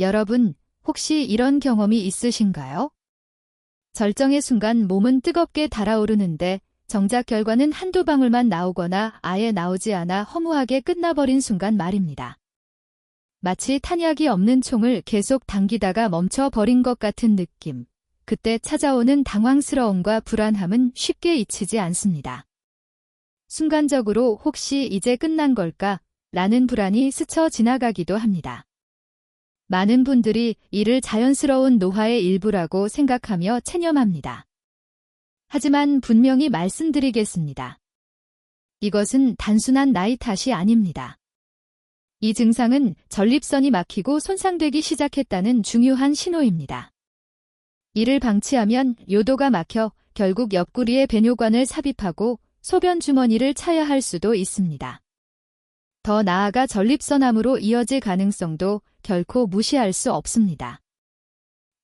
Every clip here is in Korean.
여러분, 혹시 이런 경험이 있으신가요? 절정의 순간 몸은 뜨겁게 달아오르는데 정작 결과는 한두 방울만 나오거나 아예 나오지 않아 허무하게 끝나버린 순간 말입니다. 마치 탄약이 없는 총을 계속 당기다가 멈춰버린 것 같은 느낌. 그때 찾아오는 당황스러움과 불안함은 쉽게 잊히지 않습니다. 순간적으로 혹시 이제 끝난 걸까? 라는 불안이 스쳐 지나가기도 합니다. 많은 분들이 이를 자연스러운 노화의 일부라고 생각하며 체념합니다. 하지만 분명히 말씀드리겠습니다. 이것은 단순한 나이 탓이 아닙니다. 이 증상은 전립선이 막히고 손상되기 시작했다는 중요한 신호입니다. 이를 방치하면 요도가 막혀 결국 옆구리에 배뇨관을 삽입하고 소변 주머니를 차야 할 수도 있습니다. 더 나아가 전립선암으로 이어질 가능성도 결코 무시할 수 없습니다.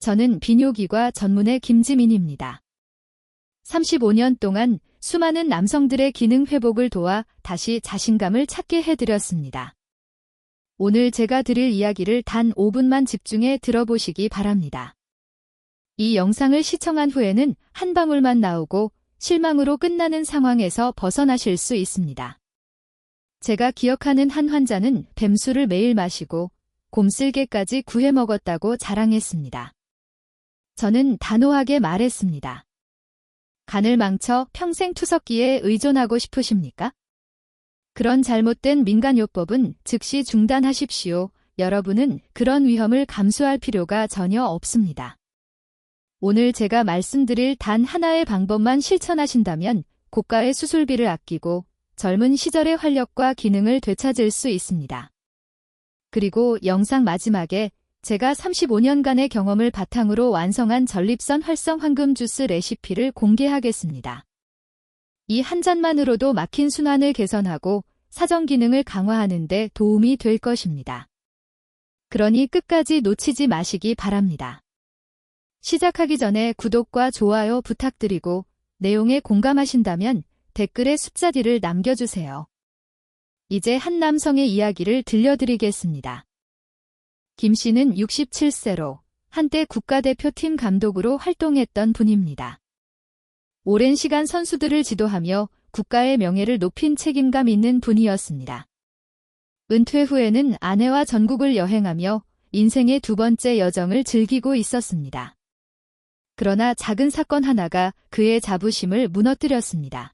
저는 비뇨기과 전문의 김지민입니다. 35년 동안 수많은 남성들의 기능 회복을 도와 다시 자신감을 찾게 해드렸습니다. 오늘 제가 드릴 이야기를 단 5분만 집중해 들어보시기 바랍니다. 이 영상을 시청한 후에는 한 방울만 나오고 실망으로 끝나는 상황에서 벗어나실 수 있습니다. 제가 기억하는 한 환자는 뱀술을 매일 마시고 곰쓸개까지 구해 먹었다고 자랑했습니다. 저는 단호하게 말했습니다. 간을 망쳐 평생 투석기에 의존하고 싶으십니까? 그런 잘못된 민간요법은 즉시 중단하십시오. 여러분은 그런 위험을 감수할 필요가 전혀 없습니다. 오늘 제가 말씀드릴 단 하나의 방법만 실천하신다면 고가의 수술비를 아끼고 젊은 시절의 활력과 기능을 되찾을 수 있습니다. 그리고 영상 마지막에 제가 35년간의 경험을 바탕으로 완성한 전립선 활성 황금 주스 레시피를 공개하겠습니다. 이 한 잔만으로도 막힌 순환을 개선하고 사정 기능을 강화하는 데 도움이 될 것입니다. 그러니 끝까지 놓치지 마시기 바랍니다. 시작하기 전에 구독과 좋아요 부탁드리고 내용에 공감하신다면 댓글에 숫자리를 남겨주세요. 이제 한 남성의 이야기를 들려드리겠습니다. 김 씨는 67세로 한때 국가대표팀 감독으로 활동했던 분입니다. 오랜 시간 선수들을 지도하며 국가의 명예를 높인 책임감 있는 분이었습니다. 은퇴 후에는 아내와 전국을 여행하며 인생의 두 번째 여정을 즐기고 있었습니다. 그러나 작은 사건 하나가 그의 자부심을 무너뜨렸습니다.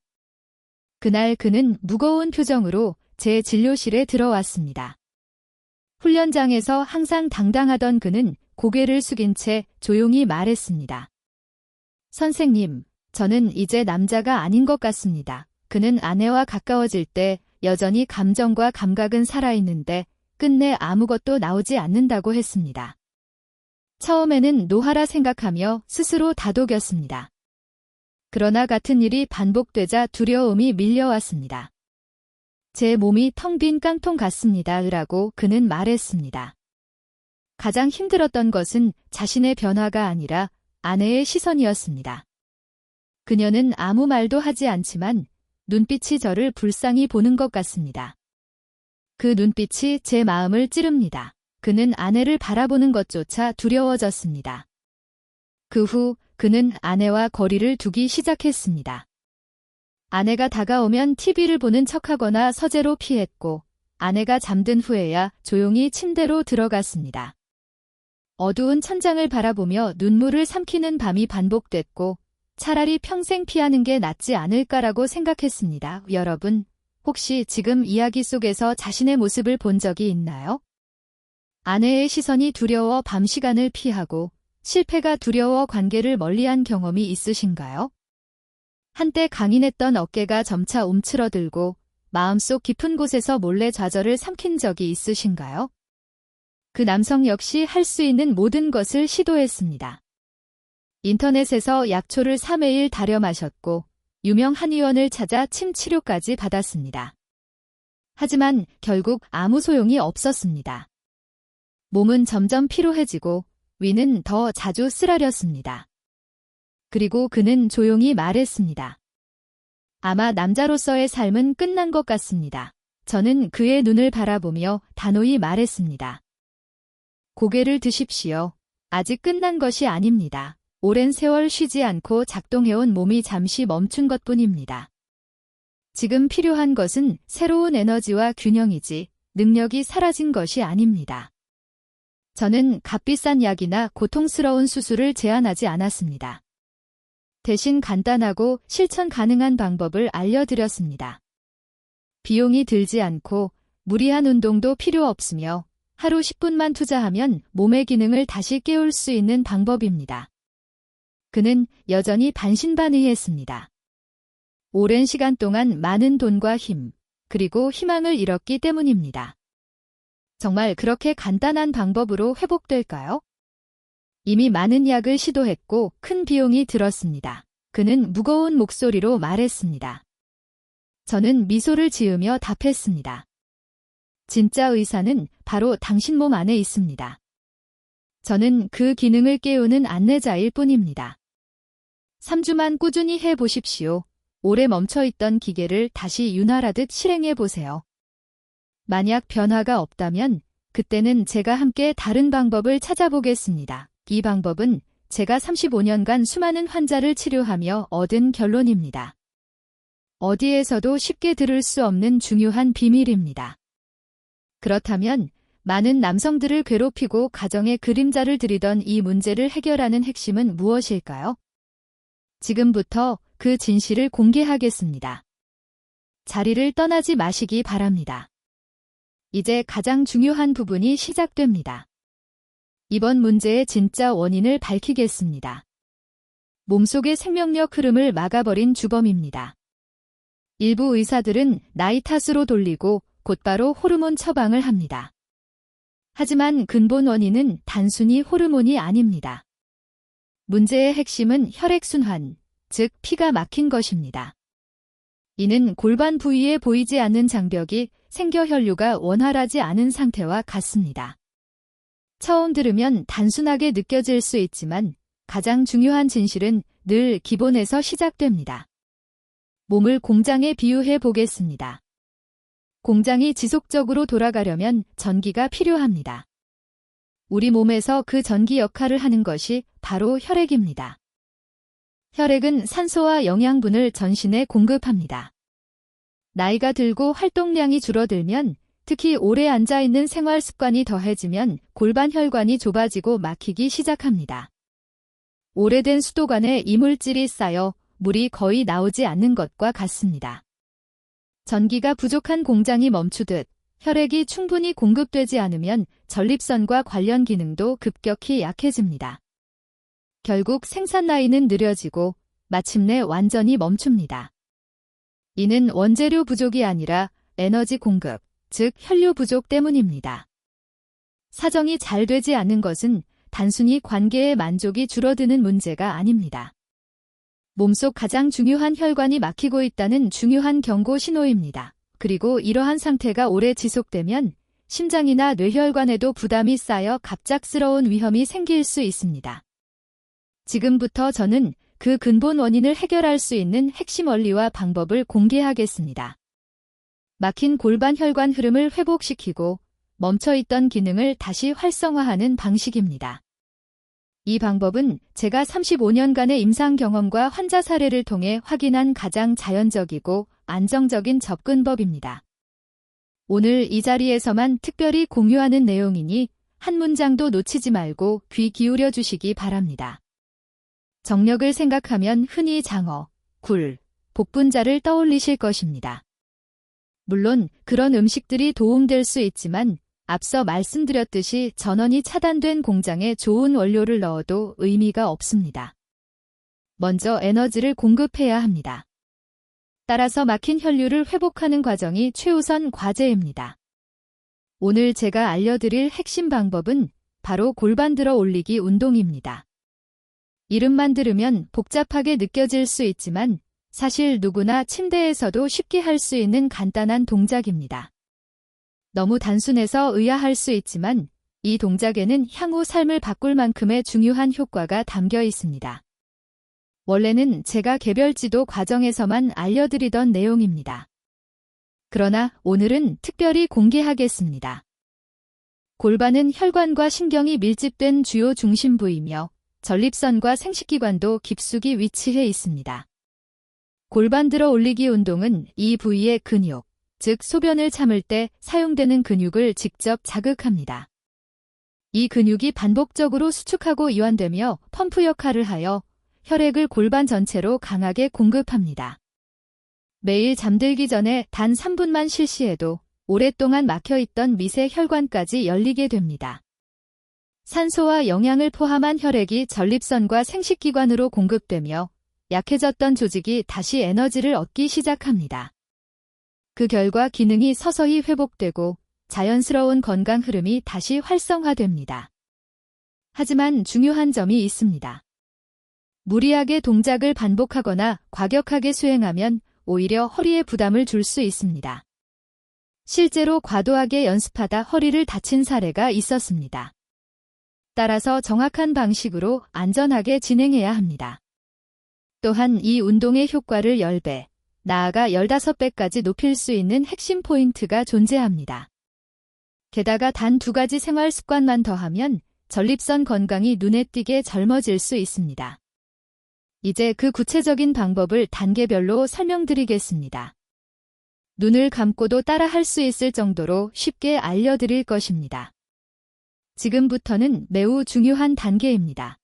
그날 그는 무거운 표정으로 제 진료실에 들어왔습니다. 훈련장에서 항상 당당하던 그는 고개를 숙인 채 조용히 말했습니다. 선생님, 저는 이제 남자가 아닌 것 같습니다. 그는 아내와 가까워질 때 여전히 감정과 감각은 살아있는데 끝내 아무것도 나오지 않는다고 했습니다. 처음에는 노화라 생각하며 스스로 다독였습니다. 그러나 같은 일이 반복되자 두려움이 밀려왔습니다. 제 몸이 텅 빈 깡통 같습니다. 라고 그는 말했습니다. 가장 힘들었던 것은 자신의 변화가 아니라 아내의 시선이었습니다. 그녀는 아무 말도 하지 않지만 눈빛이 저를 불쌍히 보는 것 같습니다. 그 눈빛이 제 마음을 찌릅니다. 그는 아내를 바라보는 것조차 두려워졌습니다. 그 후 그는 아내와 거리를 두기 시작했습니다. 아내가 다가오면 TV를 보는 척하거나 서재로 피했고 아내가 잠든 후에야 조용히 침대로 들어갔습니다. 어두운 천장을 바라보며 눈물을 삼키는 밤이 반복됐고 차라리 평생 피하는 게 낫지 않을까라고 생각했습니다. 여러분, 혹시 지금 이야기 속에서 자신의 모습을 본 적이 있나요? 아내의 시선이 두려워 밤 시간을 피하고 실패가 두려워 관계를 멀리한 경험이 있으신가요? 한때 강인했던 어깨가 점차 움츠러들고 마음속 깊은 곳에서 몰래 좌절을 삼킨 적이 있으신가요? 그 남성 역시 할 수 있는 모든 것을 시도했습니다. 인터넷에서 약초를 3회일 달여 마셨고 유명 한의원을 찾아 침 치료까지 받았습니다. 하지만 결국 아무 소용이 없었습니다. 몸은 점점 피로해지고 위는 더 자주 쓰라렸습니다. 그리고 그는 조용히 말했습니다. 아마 남자로서의 삶은 끝난 것 같습니다. 저는 그의 눈을 바라보며 단호히 말했습니다. 고개를 드십시오. 아직 끝난 것이 아닙니다. 오랜 세월 쉬지 않고 작동해온 몸이 잠시 멈춘 것뿐입니다. 지금 필요한 것은 새로운 에너지와 균형이지 능력이 사라진 것이 아닙니다. 저는 값비싼 약이나 고통스러운 수술을 제안하지 않았습니다. 대신 간단하고 실천 가능한 방법을 알려드렸습니다. 비용이 들지 않고 무리한 운동도 필요 없으며 하루 10분만 투자하면 몸의 기능을 다시 깨울 수 있는 방법입니다. 그는 여전히 반신반의했습니다. 오랜 시간 동안 많은 돈과 힘, 그리고 희망을 잃었기 때문입니다. 정말 그렇게 간단한 방법으로 회복될까요? 이미 많은 약을 시도했고 큰 비용이 들었습니다. 그는 무거운 목소리로 말했습니다. 저는 미소를 지으며 답했습니다. 진짜 의사는 바로 당신 몸 안에 있습니다. 저는 그 기능을 깨우는 안내자일 뿐입니다. 3주만 꾸준히 해보십시오. 오래 멈춰있던 기계를 다시 윤활하듯 실행해보세요. 만약 변화가 없다면 그때는 제가 함께 다른 방법을 찾아보겠습니다. 이 방법은 제가 35년간 수많은 환자를 치료하며 얻은 결론입니다. 어디에서도 쉽게 들을 수 없는 중요한 비밀입니다. 그렇다면 많은 남성들을 괴롭히고 가정의 그림자를 들이던 이 문제를 해결하는 핵심은 무엇일까요? 지금부터 그 진실을 공개하겠습니다. 자리를 떠나지 마시기 바랍니다. 이제 가장 중요한 부분이 시작됩니다. 이번 문제의 진짜 원인을 밝히겠습니다. 몸속의 생명력 흐름을 막아버린 주범입니다. 일부 의사들은 나이 탓으로 돌리고 곧바로 호르몬 처방을 합니다. 하지만 근본 원인은 단순히 호르몬이 아닙니다. 문제의 핵심은 혈액순환, 즉 피가 막힌 것입니다. 이는 골반 부위에 보이지 않는 장벽이 생겨 혈류가 원활하지 않은 상태와 같습니다. 처음 들으면 단순하게 느껴질 수 있지만 가장 중요한 진실은 늘 기본에서 시작됩니다. 몸을 공장에 비유해 보겠습니다. 공장이 지속적으로 돌아가려면 전기가 필요합니다. 우리 몸에서 그 전기 역할을 하는 것이 바로 혈액입니다. 혈액은 산소와 영양분을 전신에 공급합니다. 나이가 들고 활동량이 줄어들면, 특히 오래 앉아있는 생활 습관이 더해지면 골반 혈관이 좁아지고 막히기 시작합니다. 오래된 수도관에 이물질이 쌓여 물이 거의 나오지 않는 것과 같습니다. 전기가 부족한 공장이 멈추듯 혈액이 충분히 공급되지 않으면 전립선과 관련 기능도 급격히 약해집니다. 결국 생산 라인은 느려지고 마침내 완전히 멈춥니다. 이는 원재료 부족이 아니라 에너지 공급, 즉 혈류 부족 때문입니다. 사정이 잘 되지 않는 것은 단순히 관계의 만족이 줄어드는 문제가 아닙니다. 몸속 가장 중요한 혈관이 막히고 있다는 중요한 경고 신호입니다. 그리고 이러한 상태가 오래 지속되면 심장이나 뇌혈관에도 부담이 쌓여 갑작스러운 위험이 생길 수 있습니다. 지금부터 저는 그 근본 원인을 해결할 수 있는 핵심 원리와 방법을 공개하겠습니다. 막힌 골반 혈관 흐름을 회복시키고 멈춰있던 기능을 다시 활성화하는 방식입니다. 이 방법은 제가 35년간의 임상 경험과 환자 사례를 통해 확인한 가장 자연적이고 안정적인 접근법입니다. 오늘 이 자리에서만 특별히 공유하는 내용이니 한 문장도 놓치지 말고 귀 기울여 주시기 바랍니다. 정력을 생각하면 흔히 장어, 굴, 복분자를 떠올리실 것입니다. 물론 그런 음식들이 도움될 수 있지만 앞서 말씀드렸듯이 전원이 차단된 공장에 좋은 원료를 넣어도 의미가 없습니다. 먼저 에너지를 공급해야 합니다. 따라서 막힌 혈류를 회복하는 과정이 최우선 과제입니다. 오늘 제가 알려드릴 핵심 방법은 바로 골반 들어 올리기 운동입니다. 이름만 들으면 복잡하게 느껴질 수 있지만 사실 누구나 침대에서도 쉽게 할 수 있는 간단한 동작입니다. 너무 단순해서 의아할 수 있지만 이 동작에는 향후 삶을 바꿀 만큼의 중요한 효과가 담겨 있습니다. 원래는 제가 개별 지도 과정에서만 알려드리던 내용입니다. 그러나 오늘은 특별히 공개하겠습니다. 골반은 혈관과 신경이 밀집된 주요 중심 부위이며 전립선과 생식기관도 깊숙이 위치해 있습니다. 골반 들어 올리기 운동은 이 부위의 근육, 즉 소변을 참을 때 사용되는 근육을 직접 자극합니다. 이 근육이 반복적으로 수축하고 이완되며 펌프 역할을 하여 혈액을 골반 전체로 강하게 공급합니다. 매일 잠들기 전에 단 3분만 실시해도 오랫동안 막혀있던 미세 혈관까지 열리게 됩니다. 산소와 영양을 포함한 혈액이 전립선과 생식기관으로 공급되며 약해졌던 조직이 다시 에너지를 얻기 시작합니다. 그 결과 기능이 서서히 회복되고 자연스러운 건강 흐름이 다시 활성화됩니다. 하지만 중요한 점이 있습니다. 무리하게 동작을 반복하거나 과격하게 수행하면 오히려 허리에 부담을 줄 수 있습니다. 실제로 과도하게 연습하다 허리를 다친 사례가 있었습니다. 따라서 정확한 방식으로 안전하게 진행해야 합니다. 또한 이 운동의 효과를 10배, 나아가 15배까지 높일 수 있는 핵심 포인트가 존재합니다. 게다가 단 2가지 생활 습관만 더하면 전립선 건강이 눈에 띄게 젊어질 수 있습니다. 이제 그 구체적인 방법을 단계별로 설명드리겠습니다. 눈을 감고도 따라 할 수 있을 정도로 쉽게 알려드릴 것입니다. 지금부터는 매우 중요한 단계입니다.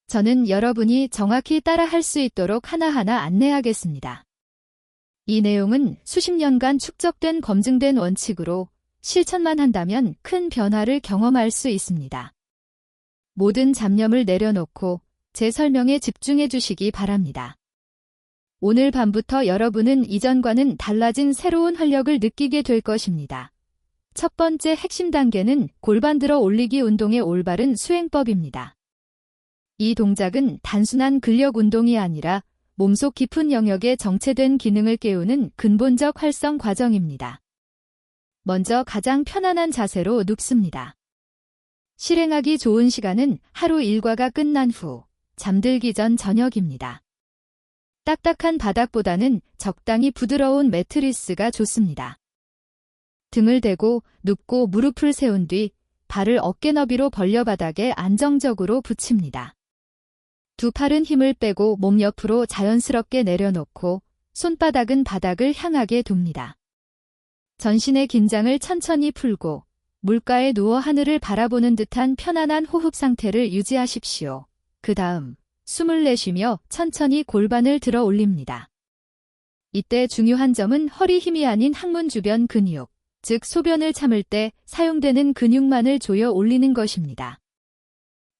저는 여러분이 정확히 따라 할 수 있도록 하나하나 안내하겠습니다. 이 내용은 수십 년간 축적된 검증된 원칙으로 실천만 한다면 큰 변화를 경험할 수 있습니다. 모든 잡념을 내려놓고 제 설명에 집중해 주시기 바랍니다. 오늘 밤부터 여러분은 이전과는 달라진 새로운 활력을 느끼게 될 것입니다. 첫 번째 핵심 단계는 골반 들어 올리기 운동의 올바른 수행법입니다. 이 동작은 단순한 근력 운동이 아니라 몸속 깊은 영역에 정체된 기능을 깨우는 근본적 활성 과정입니다. 먼저 가장 편안한 자세로 눕습니다. 실행하기 좋은 시간은 하루 일과가 끝난 후, 잠들기 전 저녁입니다. 딱딱한 바닥보다는 적당히 부드러운 매트리스가 좋습니다. 등을 대고 눕고 무릎을 세운 뒤 발을 어깨 너비로 벌려 바닥에 안정적으로 붙입니다. 두 팔은 힘을 빼고 몸 옆으로 자연스럽게 내려놓고 손바닥은 바닥을 향하게 둡니다. 전신의 긴장을 천천히 풀고 물가에 누워 하늘을 바라보는 듯한 편안한 호흡 상태를 유지하십시오. 그 다음 숨을 내쉬며 천천히 골반을 들어 올립니다. 이때 중요한 점은 허리 힘이 아닌 항문 주변 근육, 즉 소변을 참을 때 사용되는 근육만을 조여 올리는 것입니다.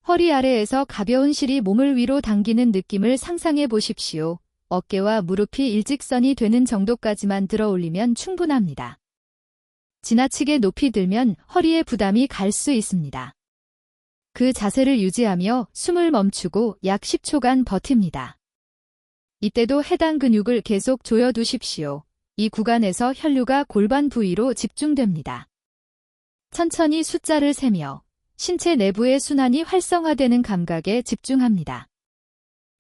허리 아래에서 가벼운 실이 몸을 위로 당기는 느낌을 상상해 보십시오. 어깨와 무릎이 일직선이 되는 정도까지만 들어 올리면 충분합니다. 지나치게 높이 들면 허리에 부담이 갈 수 있습니다. 그 자세를 유지하며 숨을 멈추고 약 10초간 버팁니다. 이때도 해당 근육을 계속 조여두십시오. 이 구간에서 혈류가 골반 부위로 집중됩니다. 천천히 숫자를 세며 신체 내부의 순환이 활성화되는 감각에 집중합니다.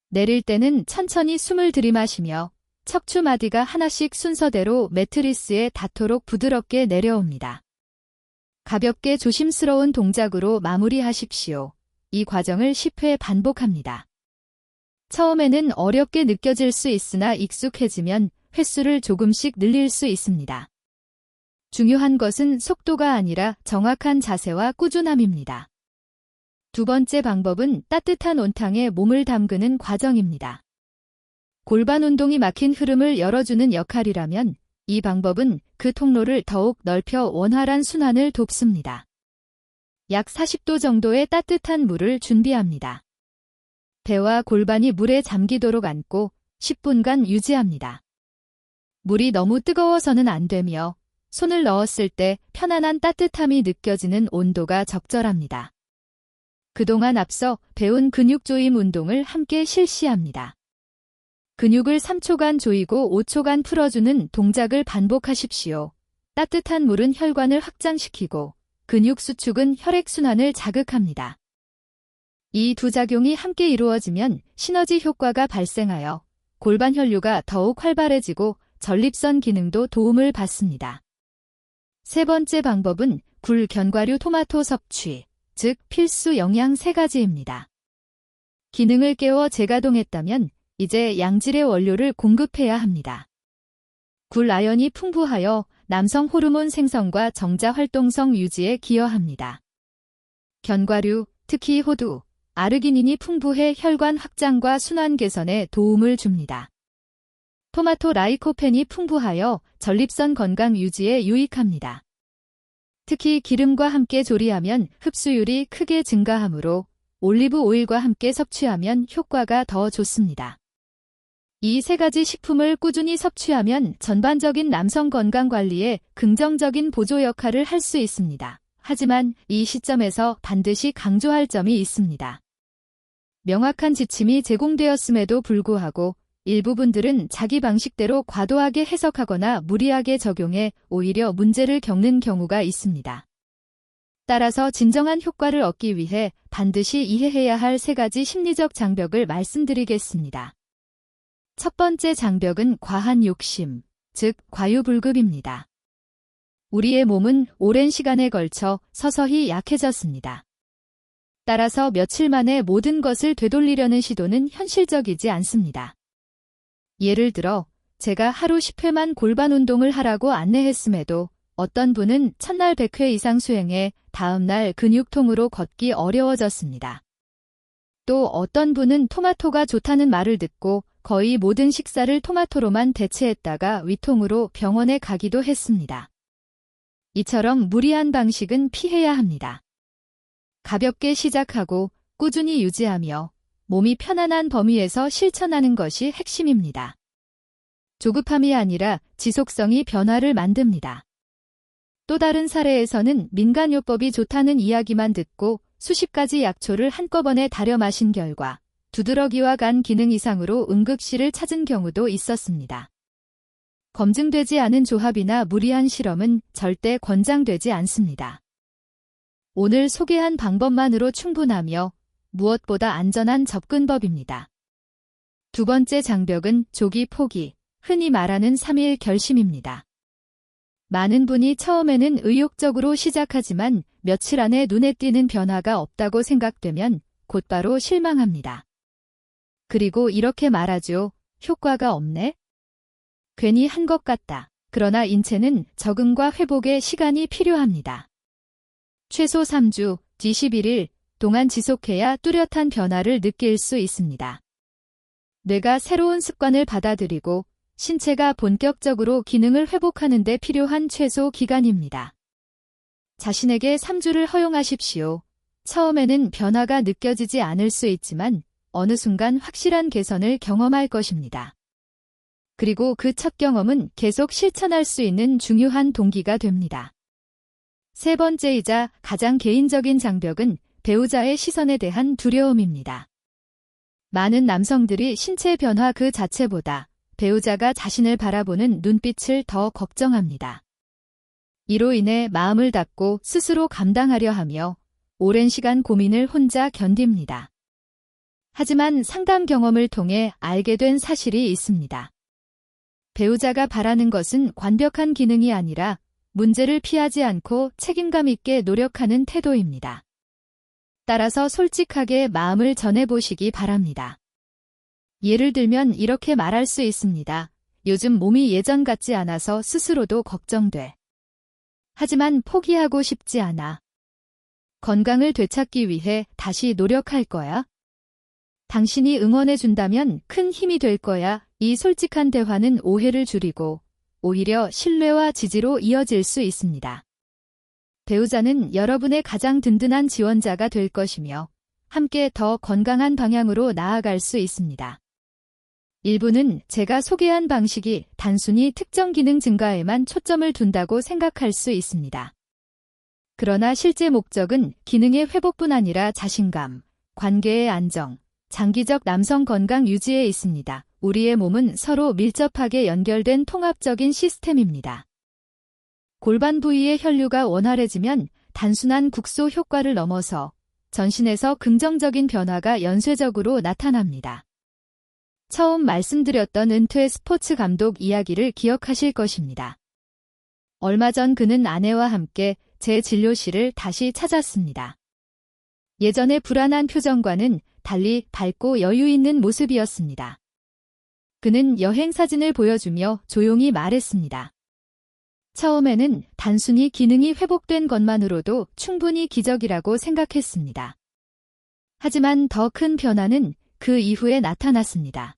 내릴 때는 천천히 숨을 들이마시며 척추 마디가 하나씩 순서대로 매트리스에 닿도록 부드럽게 내려옵니다. 가볍게 조심스러운 동작으로 마무리하십시오. 이 과정을 10회 반복합니다. 처음에는 어렵게 느껴질 수 있으나 익숙해지면 횟수를 조금씩 늘릴 수 있습니다. 중요한 것은 속도가 아니라 정확한 자세와 꾸준함입니다. 두 번째 방법은 따뜻한 온탕에 몸을 담그는 과정입니다. 골반 운동이 막힌 흐름을 열어주는 역할이라면 이 방법은 그 통로를 더욱 넓혀 원활한 순환을 돕습니다. 약 40도 정도의 따뜻한 물을 준비합니다. 배와 골반이 물에 잠기도록 안고 10분간 유지합니다. 물이 너무 뜨거워서는 안 되며 손을 넣었을 때 편안한 따뜻함이 느껴지는 온도가 적절합니다. 그동안 앞서 배운 근육 조임 운동을 함께 실시합니다. 근육을 3초간 조이고 5초간 풀어주는 동작을 반복하십시오. 따뜻한 물은 혈관을 확장시키고 근육 수축은 혈액순환을 자극합니다. 이 두 작용이 함께 이루어지면 시너지 효과가 발생하여 골반 혈류가 더욱 활발해지고 전립선 기능도 도움을 받습니다. 세 번째 방법은 굴, 견과류, 토마토 섭취, 즉 필수 영양 3가지입니다. 기능을 깨워 재가동했다면 이제 양질의 원료를 공급해야 합니다. 굴 아연이 풍부하여 남성 호르몬 생성과 정자 활동성 유지에 기여합니다. 견과류, 특히 호두, 아르기닌이 풍부해 혈관 확장과 순환 개선에 도움을 줍니다. 토마토 라이코펜이 풍부하여 전립선 건강 유지에 유익합니다. 특히 기름과 함께 조리하면 흡수율이 크게 증가하므로 올리브 오일과 함께 섭취하면 효과가 더 좋습니다. 이 3가지 식품을 꾸준히 섭취하면 전반적인 남성 건강 관리에 긍정적인 보조 역할을 할 수 있습니다. 하지만 이 시점에서 반드시 강조할 점이 있습니다. 명확한 지침이 제공되었음에도 불구하고 일부 분들은 자기 방식대로 과도하게 해석하거나 무리하게 적용해 오히려 문제를 겪는 경우가 있습니다. 따라서 진정한 효과를 얻기 위해 반드시 이해해야 할 3가지 심리적 장벽을 말씀드리겠습니다. 첫 번째 장벽은 과한 욕심, 즉 과유불급입니다. 우리의 몸은 오랜 시간에 걸쳐 서서히 약해졌습니다. 따라서 며칠 만에 모든 것을 되돌리려는 시도는 현실적이지 않습니다. 예를 들어 제가 하루 10회만 골반 운동을 하라고 안내했음에도 어떤 분은 첫날 100회 이상 수행해 다음날 근육통으로 걷기 어려워졌습니다. 또 어떤 분은 토마토가 좋다는 말을 듣고 거의 모든 식사를 토마토로만 대체했다가 위통으로 병원에 가기도 했습니다. 이처럼 무리한 방식은 피해야 합니다. 가볍게 시작하고 꾸준히 유지하며 몸이 편안한 범위에서 실천하는 것이 핵심입니다. 조급함이 아니라 지속성이 변화를 만듭니다. 또 다른 사례에서는 민간요법이 좋다는 이야기만 듣고 수십 가지 약초를 한꺼번에 달여 마신 결과 두드러기와 간 기능 이상으로 응급실을 찾은 경우도 있었습니다. 검증되지 않은 조합이나 무리한 실험은 절대 권장되지 않습니다. 오늘 소개한 방법만으로 충분하며 무엇보다 안전한 접근법입니다. 두 번째 장벽은 조기 포기, 흔히 말하는 3일 결심입니다. 많은 분이 처음에는 의욕적으로 시작하지만 며칠 안에 눈에 띄는 변화가 없다고 생각되면 곧바로 실망합니다. 그리고 이렇게 말하죠. 효과가 없네? 괜히 한 것 같다. 그러나 인체는 적응과 회복에 시간이 필요합니다. 최소 3주, 뒤 11일 동안 지속해야 뚜렷한 변화를 느낄 수 있습니다. 뇌가 새로운 습관을 받아들이고 신체가 본격적으로 기능을 회복하는 데 필요한 최소 기간입니다. 자신에게 3주를 허용하십시오. 처음에는 변화가 느껴지지 않을 수 있지만 어느 순간 확실한 개선을 경험할 것입니다. 그리고 그 첫 경험은 계속 실천할 수 있는 중요한 동기가 됩니다. 세 번째이자 가장 개인적인 장벽은 배우자의 시선에 대한 두려움입니다. 많은 남성들이 신체 변화 그 자체보다 배우자가 자신을 바라보는 눈빛을 더 걱정합니다. 이로 인해 마음을 닫고 스스로 감당하려 하며 오랜 시간 고민을 혼자 견딥니다. 하지만 상담 경험을 통해 알게 된 사실이 있습니다. 배우자가 바라는 것은 완벽한 기능이 아니라 문제를 피하지 않고 책임감 있게 노력하는 태도입니다. 따라서 솔직하게 마음을 전해보시기 바랍니다. 예를 들면 이렇게 말할 수 있습니다. 요즘 몸이 예전 같지 않아서 스스로도 걱정돼. 하지만 포기하고 싶지 않아. 건강을 되찾기 위해 다시 노력할 거야. 당신이 응원해준다면 큰 힘이 될 거야. 이 솔직한 대화는 오해를 줄이고 오히려 신뢰와 지지로 이어질 수 있습니다. 배우자는 여러분의 가장 든든한 지원자가 될 것이며 함께 더 건강한 방향으로 나아갈 수 있습니다. 일부는 제가 소개한 방식이 단순히 특정 기능 증가에만 초점을 둔다고 생각할 수 있습니다. 그러나 실제 목적은 기능의 회복뿐 아니라 자신감, 관계의 안정, 장기적 남성 건강 유지에 있습니다. 우리의 몸은 서로 밀접하게 연결된 통합적인 시스템입니다. 골반 부위의 혈류가 원활해지면 단순한 국소 효과를 넘어서 전신에서 긍정적인 변화가 연쇄적으로 나타납니다. 처음 말씀드렸던 은퇴 스포츠 감독 이야기를 기억하실 것입니다. 얼마 전 그는 아내와 함께 제 진료실을 다시 찾았습니다. 예전의 불안한 표정과는 달리 밝고 여유 있는 모습이었습니다. 그는 여행 사진을 보여주며 조용히 말했습니다. 처음에는 단순히 기능이 회복된 것만으로도 충분히 기적이라고 생각했습니다. 하지만 더 큰 변화는 그 이후에 나타났습니다.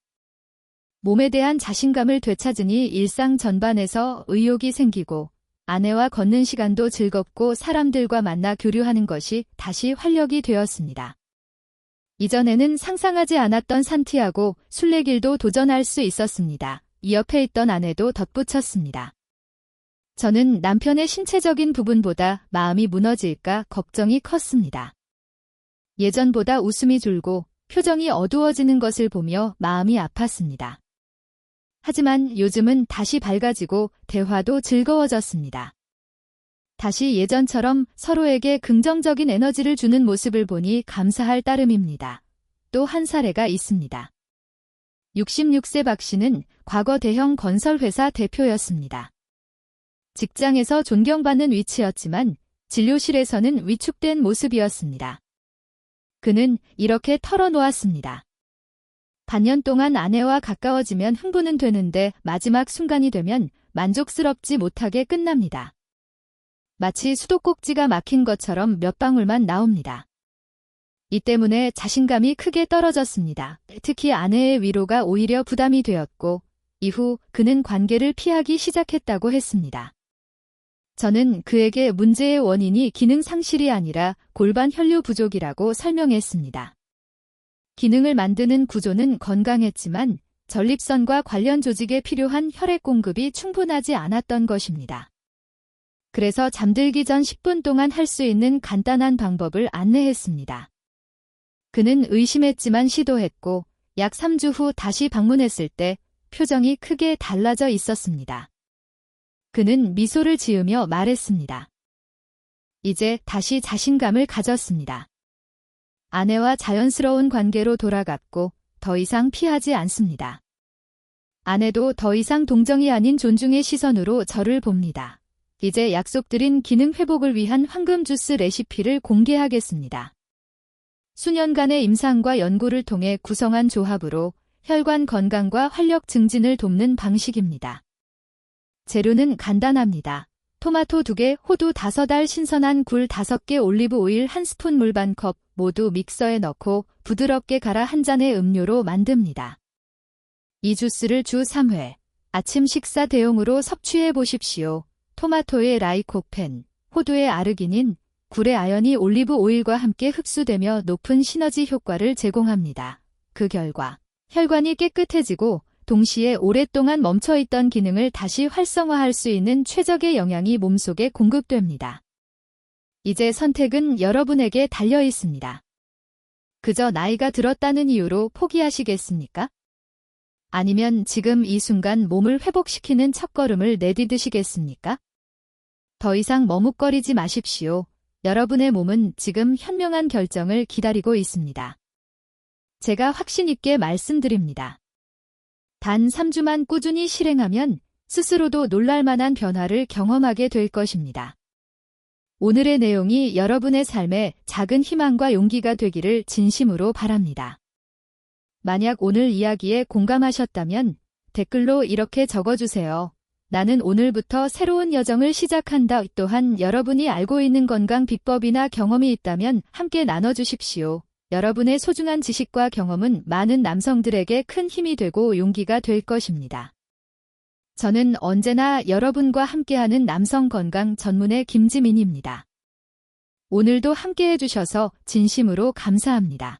몸에 대한 자신감을 되찾으니 일상 전반에서 의욕이 생기고 아내와 걷는 시간도 즐겁고 사람들과 만나 교류하는 것이 다시 활력이 되었습니다. 이전에는 상상하지 않았던 산티아고 순례길도 도전할 수 있었습니다. 이 옆에 있던 아내도 덧붙였습니다. 저는 남편의 신체적인 부분보다 마음이 무너질까 걱정이 컸습니다. 예전보다 웃음이 줄고 표정이 어두워지는 것을 보며 마음이 아팠습니다. 하지만 요즘은 다시 밝아지고 대화도 즐거워졌습니다. 다시 예전처럼 서로에게 긍정적인 에너지를 주는 모습을 보니 감사할 따름입니다. 또 한 사례가 있습니다. 66세 박 씨는 과거 대형 건설회사 대표였습니다. 직장에서 존경받는 위치였지만 진료실에서는 위축된 모습이었습니다. 그는 이렇게 털어놓았습니다. 반년 동안 아내와 가까워지면 흥분은 되는데 마지막 순간이 되면 만족스럽지 못하게 끝납니다. 마치 수도꼭지가 막힌 것처럼 몇 방울만 나옵니다. 이 때문에 자신감이 크게 떨어졌습니다. 특히 아내의 위로가 오히려 부담이 되었고 이후 그는 관계를 피하기 시작했다고 했습니다. 저는 그에게 문제의 원인이 기능 상실이 아니라 골반 혈류 부족이라고 설명했습니다. 기능을 만드는 구조는 건강했지만 전립선과 관련 조직에 필요한 혈액 공급이 충분하지 않았던 것입니다. 그래서 잠들기 전 10분 동안 할 수 있는 간단한 방법을 안내했습니다. 그는 의심했지만 시도했고 약 3주 후 다시 방문했을 때 표정이 크게 달라져 있었습니다. 그는 미소를 지으며 말했습니다. 이제 다시 자신감을 가졌습니다. 아내와 자연스러운 관계로 돌아갔고 더 이상 피하지 않습니다. 아내도 더 이상 동정이 아닌 존중의 시선으로 저를 봅니다. 이제 약속드린 기능 회복을 위한 황금 주스 레시피를 공개하겠습니다. 수년간의 임상과 연구를 통해 구성한 조합으로 혈관 건강과 활력 증진을 돕는 방식입니다. 재료는 간단합니다. 토마토 2개, 호두 5알, 신선한 굴 5개, 올리브 오일 1스푼, 물 반컵 모두 믹서에 넣고 부드럽게 갈아 한 잔의 음료로 만듭니다. 이 주스를 주 3회, 아침 식사 대용으로 섭취해 보십시오. 토마토의 라이코펜, 호두의 아르기닌, 굴의 아연이 올리브 오일과 함께 흡수되며 높은 시너지 효과를 제공합니다. 그 결과 혈관이 깨끗해지고 동시에 오랫동안 멈춰있던 기능을 다시 활성화할 수 있는 최적의 영양이 몸속에 공급됩니다. 이제 선택은 여러분에게 달려 있습니다. 그저 나이가 들었다는 이유로 포기하시겠습니까? 아니면 지금 이 순간 몸을 회복시키는 첫걸음을 내디디시겠습니까? 더 이상 머뭇거리지 마십시오. 여러분의 몸은 지금 현명한 결정을 기다리고 있습니다. 제가 확신 있게 말씀드립니다. 단 3주만 꾸준히 실행하면 스스로도 놀랄만한 변화를 경험하게 될 것입니다. 오늘의 내용이 여러분의 삶에 작은 희망과 용기가 되기를 진심으로 바랍니다. 만약 오늘 이야기에 공감하셨다면 댓글로 이렇게 적어주세요. 나는 오늘부터 새로운 여정을 시작한다. 또한 여러분이 알고 있는 건강 비법이나 경험이 있다면 함께 나눠주십시오. 여러분의 소중한 지식과 경험은 많은 남성들에게 큰 힘이 되고 용기가 될 것입니다. 저는 언제나 여러분과 함께하는 남성 건강 전문의 김지민입니다. 오늘도 함께해 주셔서 진심으로 감사합니다.